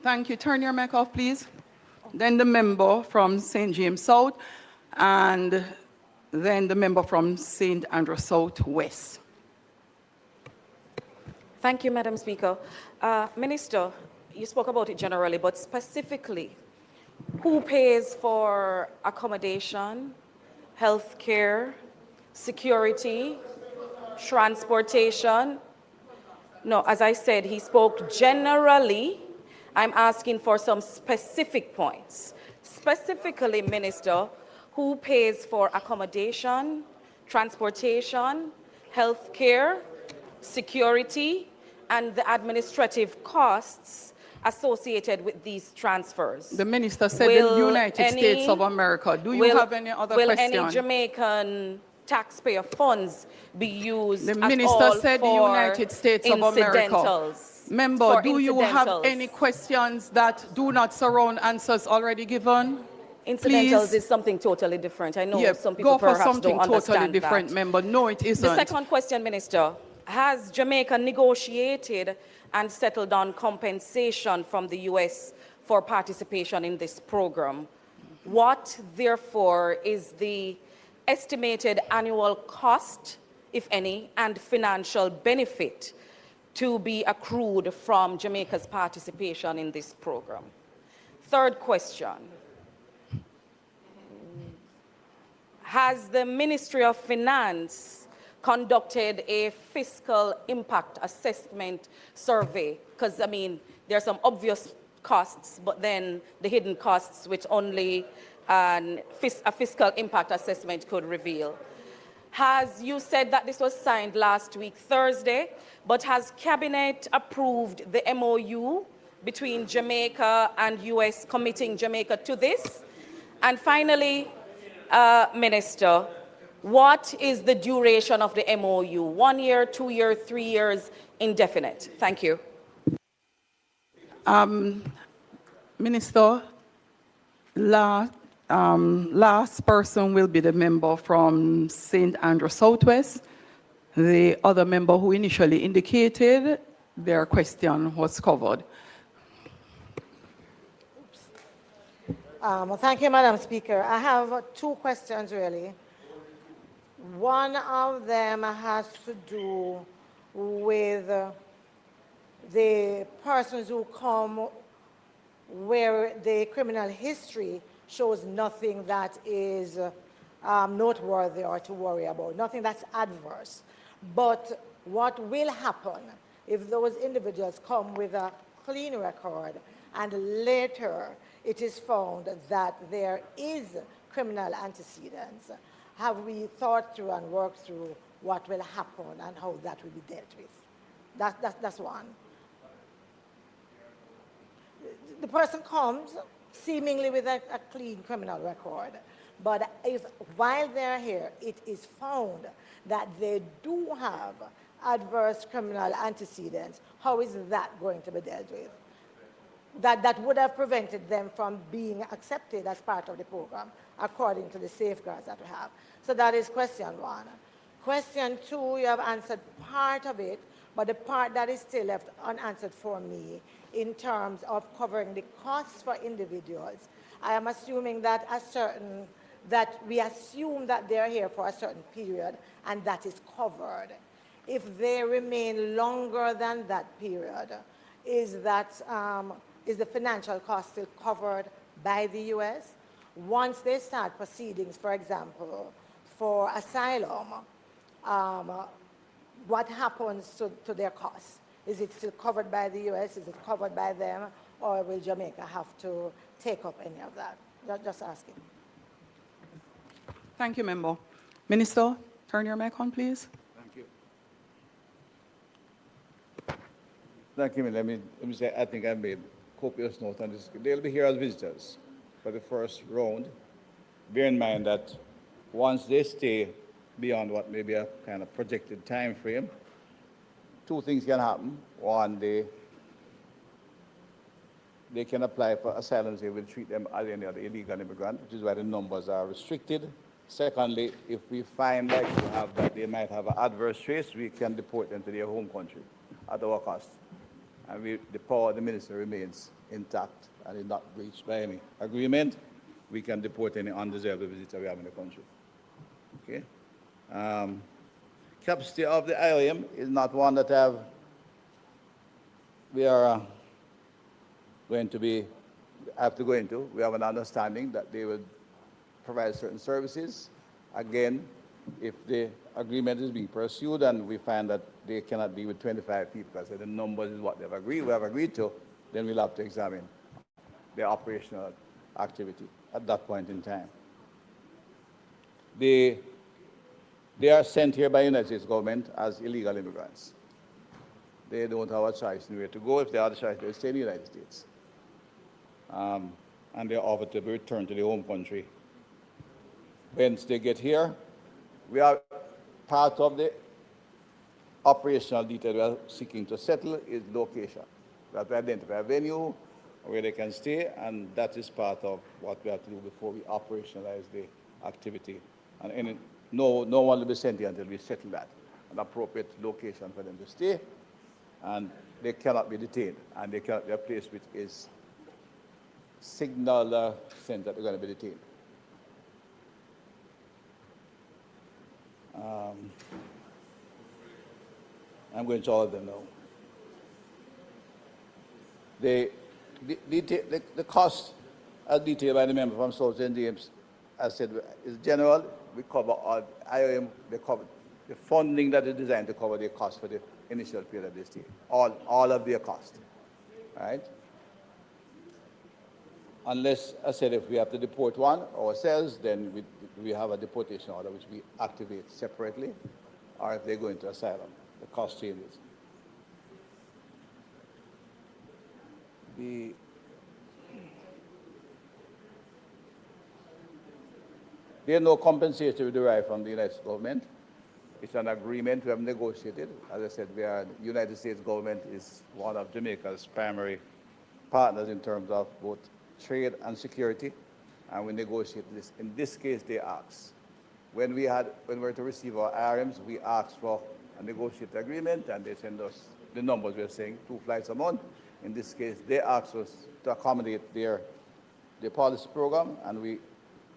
Thank you. Turn your mic off, please. Then the member from St. James South, and then the member from St. Andrew South West. Thank you, Madam Speaker. Minister, you spoke about it generally, but specifically, who pays for accommodation, health care, security, transportation? No, as I said, he spoke generally. I'm asking for some specific points. Specifically, Minister, who pays for accommodation, transportation, health care, security, and the administrative costs associated with these transfers? The minister said the United States of America. Do you have any other question? Will any Jamaican taxpayer funds be used The at minister all said the for United States of America. incidentals? Member, do you have any questions that do not surround answers already given? Incidentals Please. is something totally different. I know some Go people for perhaps something don't understand totally different, that. member. No, it isn't. The second question, Minister, has Jamaica negotiated and settled on compensation from the U.S. for participation in this program? What, therefore, is the estimated annual cost, if any, and financial benefit to be accrued from Jamaica's participation in this program? Third question. Has the Ministry of Finance conducted a fiscal impact assessment survey? Because, I mean, there are some obvious costs, but then the hidden costs which only a fiscal impact assessment could reveal. You said that this was signed last week, Thursday, but has Cabinet approved the MOU between Jamaica and U.S. committing Jamaica to this? And finally, Minister, what is the duration of the MOU? 1 year, 2 years, 3 years, indefinite? Thank you. Minister, last person will be the member from St. Andrew Southwest. The other member who initially indicated their question was covered. Thank you, Madam Speaker. I have two questions, really. One of them has to do with the persons who come where the criminal history shows nothing that is noteworthy or to worry about, nothing that's adverse. But what will happen if those individuals come with a clean record and later it is found that there is criminal antecedents? Have we thought through and worked through what will happen and how that will be dealt with? That's one. The person comes seemingly with a clean criminal record, but if while they're here it is found that they do have adverse criminal antecedents, how is that going to be dealt with? That would have prevented them from being accepted as part of the program according to the safeguards that we have. So that is question one. Question two, you have answered part of it, but the part that is still left unanswered for me in terms of covering the costs for individuals. I am assuming that we assume that they're here for a certain period and that is covered. If they remain longer than that period, is the financial cost still covered by the U.S.? Once they start proceedings, for example, for asylum, what happens to their costs? Is it still covered by the U.S.? Is it covered by them? Or will Jamaica have to take up any of that? Just asking. Thank you, Member. Minister, turn your mic on, please. Thank you. Thank you. Let me say, I think I made copious note on this. They'll be here as visitors for the first round. Bear in mind that once they stay beyond what may be a kind of projected time frame, two things can happen. One, they can apply for asylum. They will treat them as any other illegal immigrant, which is why the numbers are restricted. Secondly, if we find that they might have an adverse trace, we can deport them to their home country at our cost. and the power of the minister remains intact and is not breached by any agreement, we can deport any undeserved visitor we have in the country. Okay? Capacity of the IOM is not one that we are going to be, have to go into. We have an understanding that they will provide certain services. Again, if the agreement is being pursued and we find that they cannot be with 25 people, because the numbers is what we have agreed to, then we'll have to examine their operational activity at that point in time. They are sent here by the United States government as illegal immigrants. They don't have a choice in where to go. If they have a choice, they'll stay in the United States. And they're offered to be returned to their home country. Once they get here, we are part of the operational detail we are seeking to settle is location. We have to identify a venue where they can stay, and that is part of what we have to do before we operationalize the activity. And no one will be sent here until we settle that, an appropriate location for them to stay, and they cannot be detained, and they cannot be a place which is signal sent that they're going to be detained. I'm going to all of them now. The cost, as detailed by the member from South St. James, as said, is general. We cover all IOM, they cover the funding that is designed to cover the cost for the initial period of this stay, all of their cost, right? Unless, I said, if we have to deport one ourselves, then we have a deportation order which we activate separately, or if they go into asylum, the cost changes. There is no compensation we derive from the United States government. It's an agreement we have negotiated. As I said, the United States government is one of Jamaica's primary partners in terms of both trade and security, and we negotiate this. In this case, they asked. When we were to receive our IRMs, we asked for a negotiated agreement, and they send us the numbers we're saying, 2 flights a month. In this case, they asked us to accommodate their policy program, and we,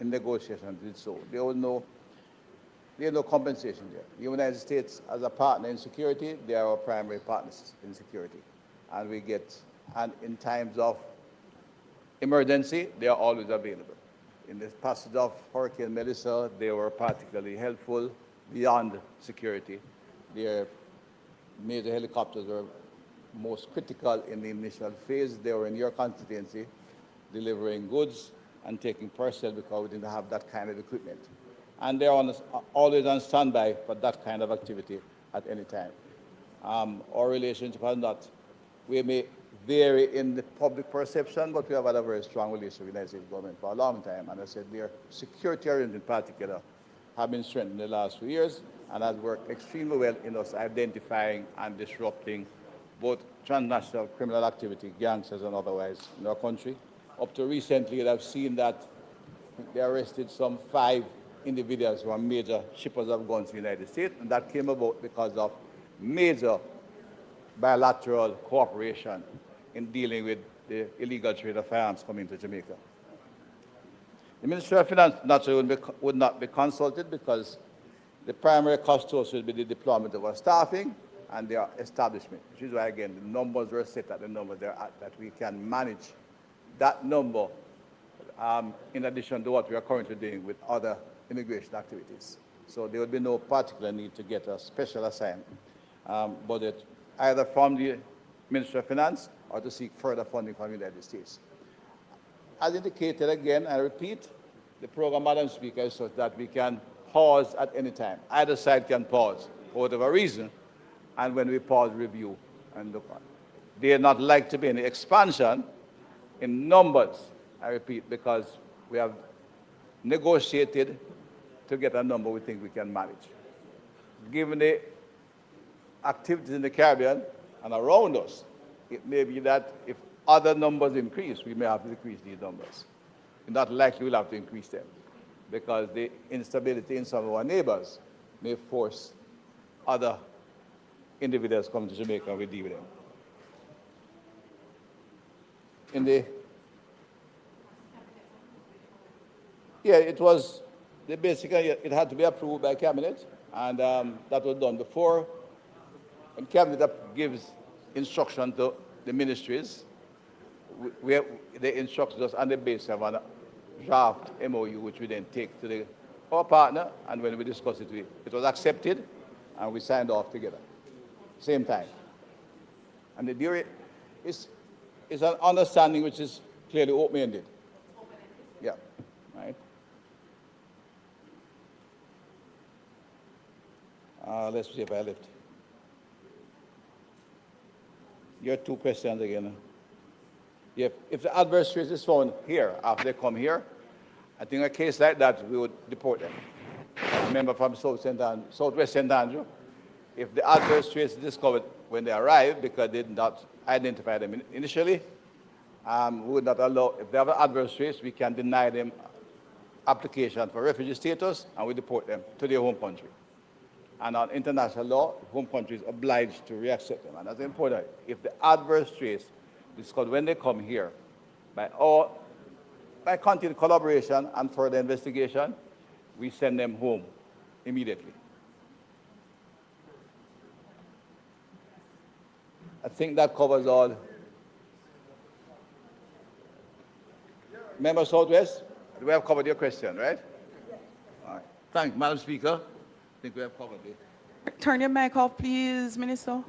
in negotiation, did so. There's no compensation there. The United States, as a partner in security, they are our primary partners in security. And in times of emergency, they are always available. In the passage of Hurricane Melissa, they were particularly helpful beyond security. Their major helicopters were most critical in the initial phase. They were in your constituency, delivering goods and taking personnel because we didn't have that kind of equipment. And they're always on standby for that kind of activity at any time. Our relationship has not, we may vary in the public perception, but we have had a very strong relationship with the United States government for a long time. And I said their security arrangements in particular have been strengthened in the last few years and has worked extremely well in us identifying and disrupting both transnational criminal activity, gangsters and otherwise in our country. Up to recently, I've seen that they arrested some 5 individuals who are major shippers of guns in the United States, and that came about because of major bilateral cooperation in dealing with the illegal trade of firearms coming to Jamaica. The Ministry of Finance naturally would not be consulted because the primary cost to us will be the deployment of our staffing and their establishment, which is why, again, the numbers were set at the number they're at, that we can manage that number in addition to what we are currently doing with other immigration activities. So there would be no particular need to get a special assigned budget either from the Ministry of Finance or to seek further funding from the United States. As indicated again, I repeat, the program, Madam Speaker, is such that we can pause at any time. Either side can pause for whatever reason, and when we pause, review and look on. They are not like to be any expansion in numbers, I repeat, because we have negotiated to get a number we think we can manage. Given the activities in the Caribbean and around us, it may be that if other numbers increase, we may have to decrease these numbers. We're not likely we'll have to increase them because the instability in some of our neighbors may force other individuals come to Jamaica and we deal with them. in the, yeah, it was, basically, it had to be approved by cabinet, and that was done before. When cabinet gives instruction to the ministries, they instruct us on the basis of a draft MOU, which we then take to our partner, and when we discuss it, it was accepted, and we signed off together, same time. And the is an understanding which is clearly open-ended. Yeah, right. Let's see if I left. Your two questions again. If the adverse trace is found here, after they come here, I think a case like that, we would deport them. A member from Southwest St. Andrew, if the adverse trace is discovered when they arrive because they did not identify them initially, we would not allow, if they have an adverse trace, we can deny them application for refugee status, and we deport them to their home country. And on international law, the home country is obliged to reaccept them. And that's important. If the adverse trace is discovered when they come here, by continued collaboration and further investigation, we send them home immediately. I think that covers all. Member Southwest, we have covered your question, right? All right. Thank you, Madam Speaker. I think we have covered it. Turn your mic off, please, Minister.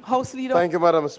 House Leader. Thank you, Madam Speaker.